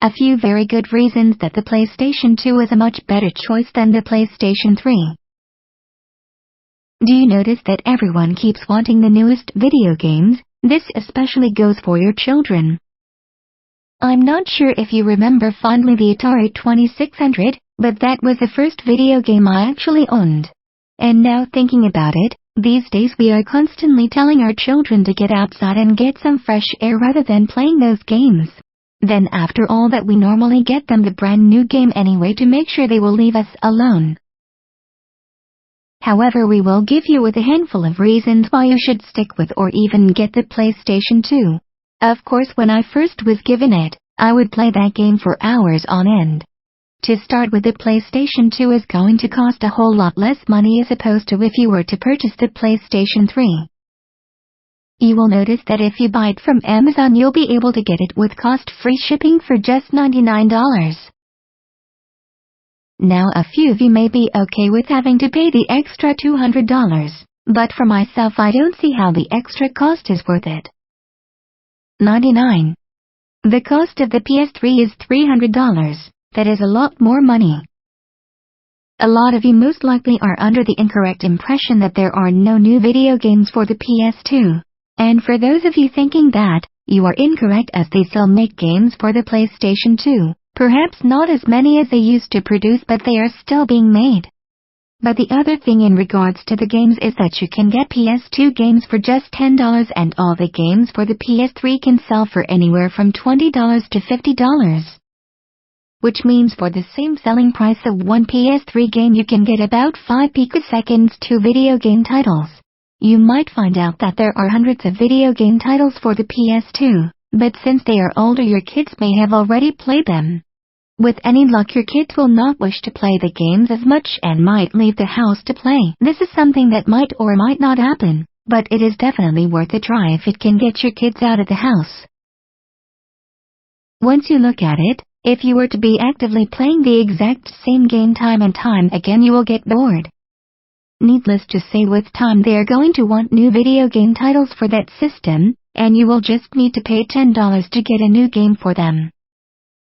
A few very good reasons that the PlayStation 2 is a much better choice than the PlayStation 3. Do you notice that everyone keeps wanting the newest video games? This especially goes for your children. I'm not sure if you remember fondly the Atari 2600, but that was the first video game I actually owned. And now thinking about it, these days we are constantly telling our children to get outside and get some fresh air rather than playing those games. Then after all that we normally get them the brand new game anyway to make sure they will leave us alone. However, we will give you with a handful of reasons why you should stick with or even get the PlayStation 2. Of course, when I first was given it, I would play that game for hours on end. To start with, the PlayStation 2 is going to cost a whole lot less money as opposed to if you were to purchase the PlayStation 3. You will notice that if you buy it from Amazon you'll be able to get it with cost-free shipping for just $99. Now a few of you may be okay with having to pay the extra $200, but for myself I don't see how the extra cost is worth it. $99. The cost of the PS3 is $300. That is a lot more money. A lot of you most likely are under the incorrect impression that there are no new video games for the PS2. And for those of you thinking that, you are incorrect, as they still make games for the PlayStation 2. Perhaps not as many as they used to produce, but they are still being made. But the other thing in regards to the games is that you can get PS2 games for just $10 and all the games for the PS3 can sell for anywhere from $20 to $50. Which means for the same selling price of one PS3 game you can get about 5 picoseconds 2 video game titles. You might find out that there are hundreds of video game titles for the PS2, but since they are older your kids may have already played them. With any luck your kids will not wish to play the games as much and might leave the house to play. This is something that might or might not happen, but it is definitely worth a try if it can get your kids out of the house. Once you look at it, if you were to be actively playing the exact same game time and time again you will get bored. Needless to say, with time they are going to want new video game titles for that system, and you will just need to pay $10 to get a new game for them.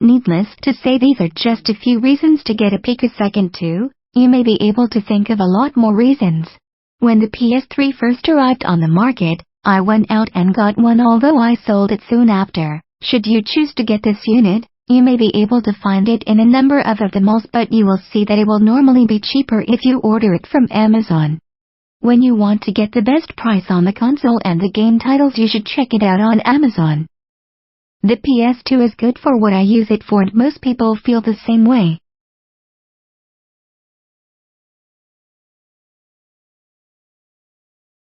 Needless to say, these are just a few reasons to get a picosecond 2, you may be able to think of a lot more reasons. When the PS3 first arrived on the market, I went out and got one, although I sold it soon after. Should you choose to get this unit, you may be able to find it in a number of the malls, but you will see that it will normally be cheaper if you order it from Amazon. When you want to get the best price on the console and the game titles, you should check it out on Amazon. The PS2 is good for what I use it for, and most people feel the same way.